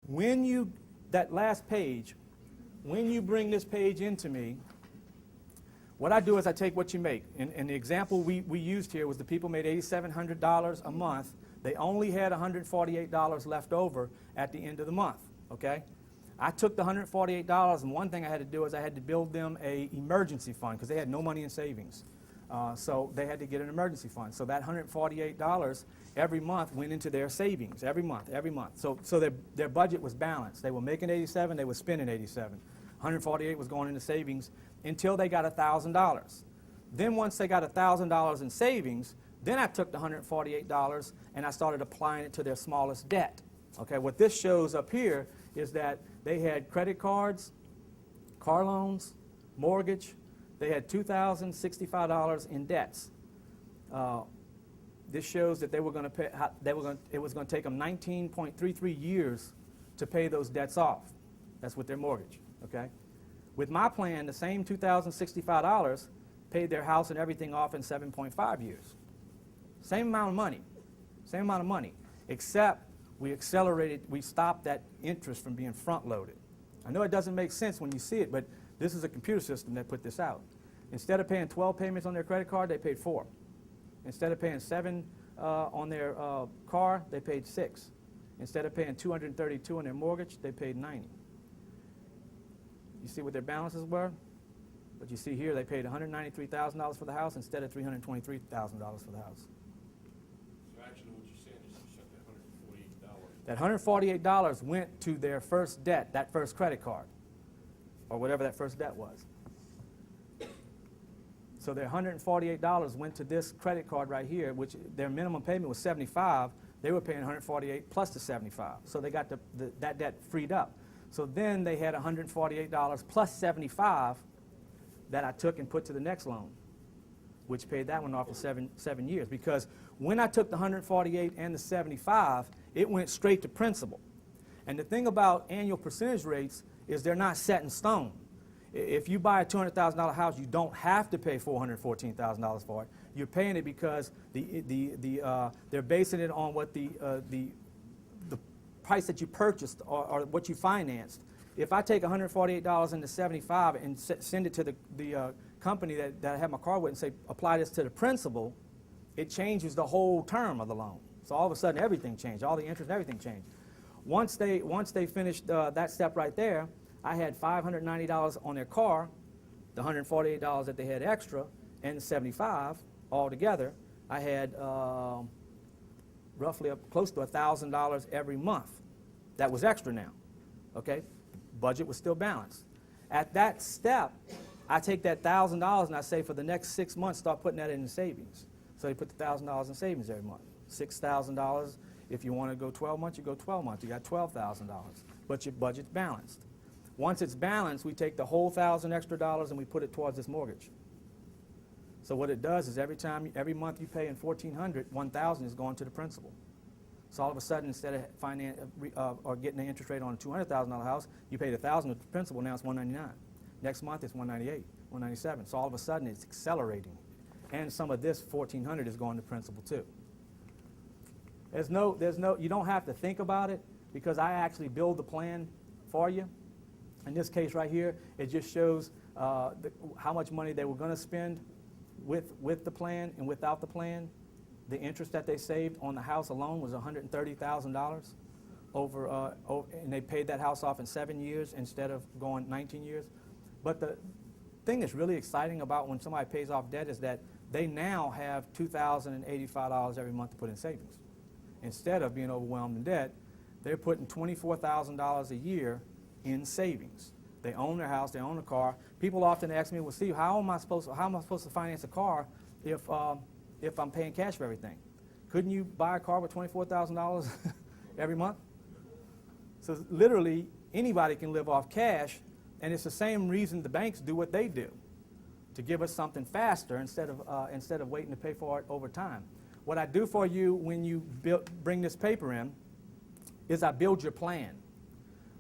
that last page, when you bring this page into me, what I do is I take what you make. And the example we used here was the people made $8,700 a month. They only had $148 left over at the end of the month, okay? I took the $148, and one thing I had to do is I had to build them a emergency fund because they had no money in savings. So they had to get an emergency fund. So that $148 every month went into their savings, every month. So their budget was balanced. They were making 87, they were spending 87. 148 was going into savings until they got $1,000. Then once they got $1,000 in savings, then I took the $148 and I started applying it to their smallest debt. Okay, what this shows up here is that they had credit cards, car loans, mortgage. They had $2,065 in debts. This shows that they were going to pay. It was going to take them 19.33 years to pay those debts off. That's with their mortgage. Okay. With my plan, the same $2,065 paid their house and everything off in 7.5 years. Same amount of money, except we stopped that interest from being front-loaded. I know it doesn't make sense when you see it, but this is a computer system that put this out. Instead of paying 12 payments on their credit card, they paid 4. Instead of paying 7 on their car, they paid 6. Instead of paying $232 on their mortgage, they paid $90. You see what their balances were? But you see here they paid $193,000 for the house instead of $323,000 for the house. So actually what you're saying is you sent That $148 went to their first debt, that first credit card, or whatever that first debt was. So their $148 went to this credit card right here, which their minimum payment was $75. They were paying $148 plus the $75. So they got that debt freed up. So then they had $148 plus $75 that I took and put to the next loan, which paid that one off in seven years. Because when I took the $148 and the $75, it went straight to principal. And the thing about annual percentage rates is they're not set in stone. If you buy a $200,000 house, you don't have to pay $414,000 for it. You're paying it because they're basing it on what the price that you purchased or what you financed. If I take $148 into $75 and send it to the company that I have my car with and say, apply this to the principal, it changes the whole term of the loan. So all of a sudden, everything changed. All the interest and everything changed. Once they finished that step right there, I had $590 on their car, the $148 that they had extra, and the $75 all together. I had roughly close to $1,000 every month. That was extra now. Okay, budget was still balanced. At that step, I take that $1,000 and I say for the next 6 months, start putting that in savings. So you put the $1,000 in savings every month. $6,000. If you want to go 12 months, you go 12 months. You got $12,000. But your budget's balanced. Once it's balanced, we take the whole $1,000 extra dollars and we put it towards this mortgage. So what it does is every month you pay in $1,400, $1,000 is going to the principal. So all of a sudden, instead of or getting an interest rate on a $200,000 house, you paid $1,000 to the principal. Now it's $199. Next month it's $198, $197. So all of a sudden it's accelerating, and some of this $1,400 is going to principal too. You don't have to think about it because I actually build the plan for you. In this case right here, it just shows how much money they were going to spend with the plan and without the plan. The interest that they saved on the house alone was $130,000 and they paid that house off in 7 years instead of going 19 years. But the thing that's really exciting about when somebody pays off debt is that they now have $2,085 every month to put in savings. Instead of being overwhelmed in debt, they're putting $24,000 a year in savings. They own their house, they own a car. People often ask me, well, Steve, how am I supposed to finance a car if I'm paying cash for everything? Couldn't you buy a car with $24,000 every month? So literally, anybody can live off cash, and it's the same reason the banks do what they do, to give us something faster instead of waiting to pay for it over time. What I do for you when you bring this paper in is I build your plan.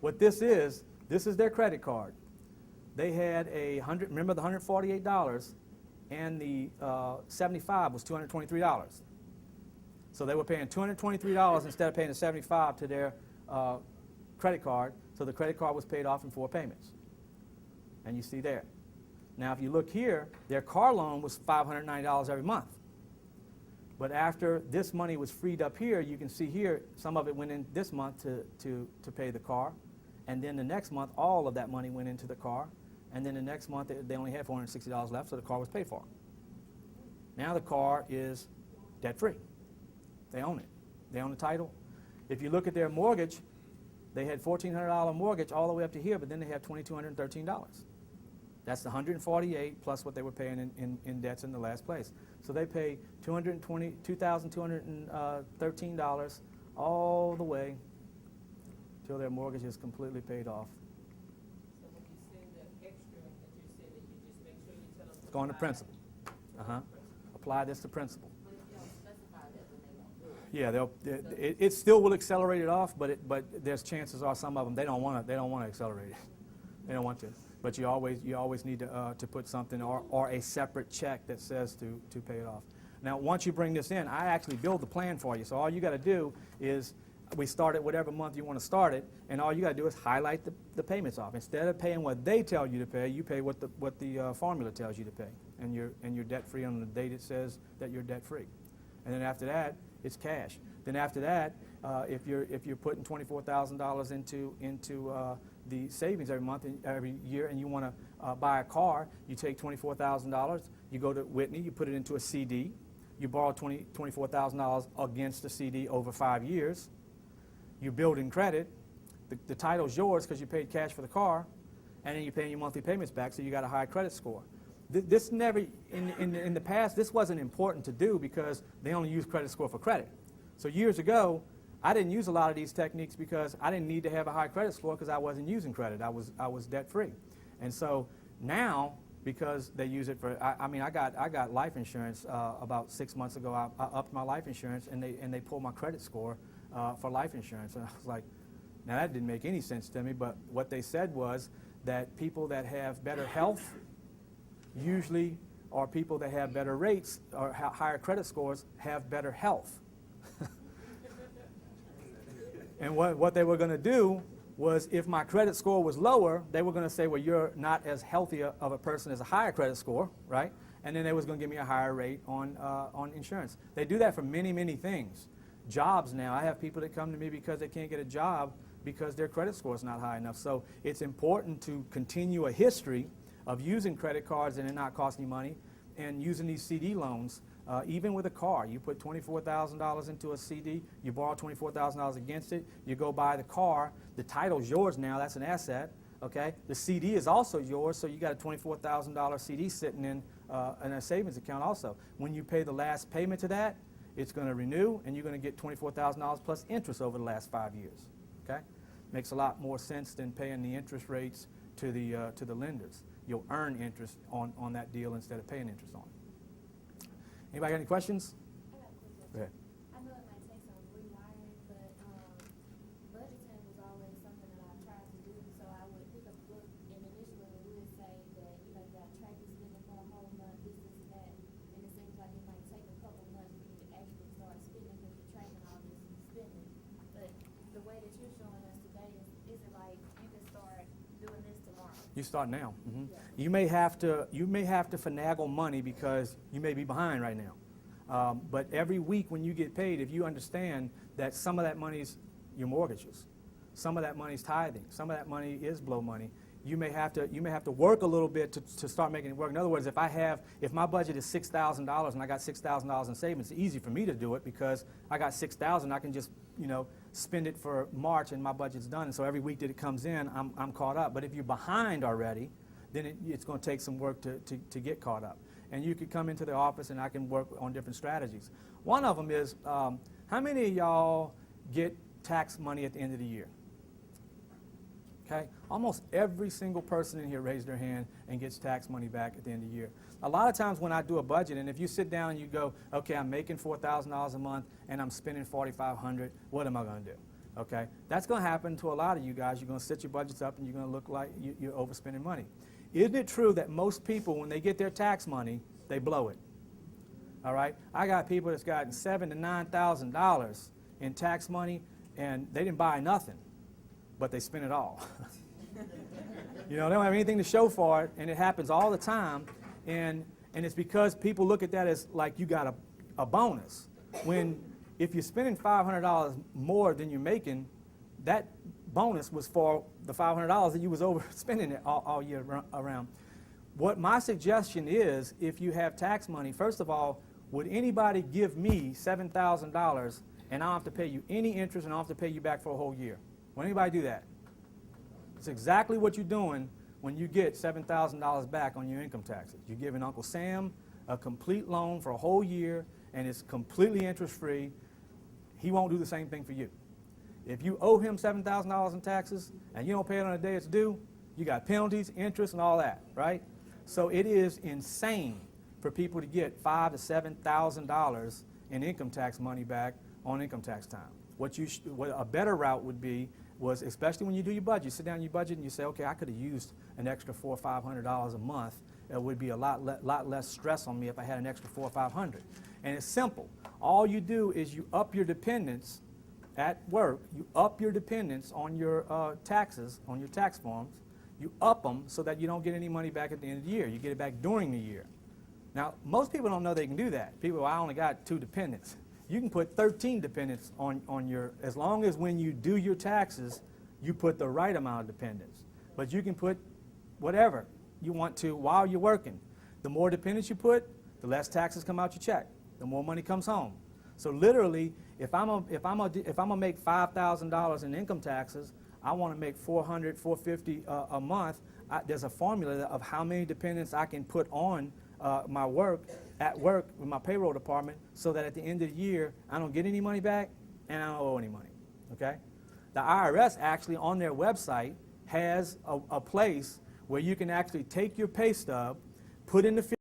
What this is their credit card. They had remember the $148, and the 75 was $223. So they were paying $223 instead of paying the 75 to their credit card, so the credit card was paid off in 4 payments. And you see there. Now, if you look here, their car loan was $590 every month. But after this money was freed up here, you can see here, some of it went in this month to pay the car. And then the next month, all of that money went into the car. And then the next month, they only had $460 left, so the car was paid for. Now the car is debt-free. They own it. They own the title. If you look at their mortgage, they had $1,400 mortgage all the way up to here, but then they have $2,213. That's the $148 plus what they were paying in debts in the last place. So they pay $2,213 all the way till their mortgage is completely paid off. So when you send the extra that you're sending, you just make sure you tell them to Going to apply principal. Apply this to principal. But if you don't specify that, then they won't do it. Yeah, it still will accelerate it off, but there's chances are some of them they don't want to accelerate it. They don't want to. But you always need to put something or a separate check that says to pay it off. Now, once you bring this in, I actually build the plan for you. So all you got to do is we start it whatever month you want to start it, and all you got to do is highlight the payments off. Instead of paying what they tell you to pay, you pay what the formula tells you to pay, and you're debt free on the date it says that you're debt free. And then after that, it's cash. Then after that, if you're putting $24,000 into the savings every year, and you want to buy a car, you take $24,000, you go to Whitney, you put it into a CD, you borrow $24,000 against the CD over 5 years, you build in credit, the title's yours because you paid cash for the car, and then you're paying your monthly payments back, so you got a high credit score. This never, in the past, this wasn't important to do because they only use credit score for credit. So years ago, I didn't use a lot of these techniques because I didn't need to have a high credit score because I wasn't using credit. I was debt free. And so now, because they use it for, I got life insurance about 6 months ago. I upped my life insurance, and they pulled my credit score for life insurance. And I was like, now that didn't make any sense to me, but what they said was that people that have better health usually are people that have better rates or higher credit scores have better health. And what they were going to do was, if my credit score was lower, they were going to say, well, you're not as healthy of a person as a higher credit score, right? And then they was going to give me a higher rate on insurance. They do that for many, many things. Jobs now, I have people that come to me because they can't get a job because their credit score is not high enough. So it's important to continue a history of using credit cards and it not costing you money, and using these CD loans. Even with a car, you put $24,000 into a CD, you borrow $24,000 against it, you go buy the car, the title's yours now, that's an asset, okay? The CD is also yours, so you got a $24,000 CD sitting in a savings account also. When you pay the last payment to that, it's going to renew, and you're going to get $24,000 plus interest over the last 5 years, okay? Makes a lot more sense than paying the interest rates to the lenders. You'll earn interest on that deal instead of paying interest on it. Anybody got any questions? I got a quick question. Go ahead. I know it might take some rewiring, but budgeting was always something that I tried to do. So I would pick up a book, and initially it would say that, you got to track your spending for a whole month, this and that. And it seems like it might take a couple months for you to actually start spending because you're tracking all this spending. But the way that you're showing us today is it like you can start doing this tomorrow? You start now. Mm-hmm. Yeah. You may have to finagle money because you may be behind right now. But every week when you get paid, if you understand that some of that money is your mortgages, some of that money is tithing, some of that money is blow money, you may have to work a little bit to start making it work. In other words, if my budget is $6,000 and I got $6,000 in savings, it's easy for me to do it because I got $6,000. I can just spend it for March and my budget's done. And so every week that it comes in, I'm caught up. But if you're behind already, then it's going to take some work to get caught up. And you could come into the office and I can work on different strategies. One of them is, how many of y'all get tax money at the end of the year? Okay, almost every single person in here raised their hand and gets tax money back at the end of the year. A lot of times when I do a budget, and if you sit down and you go, okay, I'm making $4,000 a month and I'm spending $4,500, what am I going to do? Okay, that's going to happen to a lot of you guys. You're going to set your budgets up and you're going to look like you're overspending money. Isn't it true that most people, when they get their tax money, they blow it? All right, I got people that's gotten $7,000 to $9,000 in tax money and they didn't buy nothing. but they spend it all. You know, they don't have anything to show for it, and it happens all the time. And it's because people look at that as like you got a bonus. When if you're spending $500 more than you're making, that bonus was for the $500 that you was overspending it all year around. What my suggestion is, if you have tax money, first of all, would anybody give me $7,000 and I don't have to pay you any interest and I don't have to pay you back for a whole year? Would anybody do that? It's exactly what you're doing when you get $7,000 back on your income taxes. You're giving Uncle Sam a complete loan for a whole year, and it's completely interest-free. He won't do the same thing for you. If you owe him $7,000 in taxes and you don't pay it on the day it's due, you got penalties, interest, and all that, right? So it is insane for people to get $5,000 to $7,000 in income tax money back on income tax time. What a better route would be was, especially when you do your budget, you sit down your budget and you say, okay, I could have used an extra $400 or $500 a month. It would be a lot less stress on me if I had an extra $400 or $500. And it's simple. All you do is you up your dependents at work. You up your dependents on your taxes, on your tax forms. You up them so that you don't get any money back at the end of the year. You get it back during the year. Now, most people don't know they can do that. People, well, I only got 2 dependents. You can put 13 dependents on your, as long as when you do your taxes, you put the right amount of dependents. But you can put whatever you want to while you're working. The more dependents you put, the less taxes come out your check. The more money comes home. So literally, if I'm gonna make $5,000 in income taxes, I want to make $400, $450 a month. There's a formula of how many dependents I can put on my work with my payroll department, so that at the end of the year I don't get any money back and I don't owe any money. Okay? The IRS actually on their website has a place where you can actually take your pay stub, put in the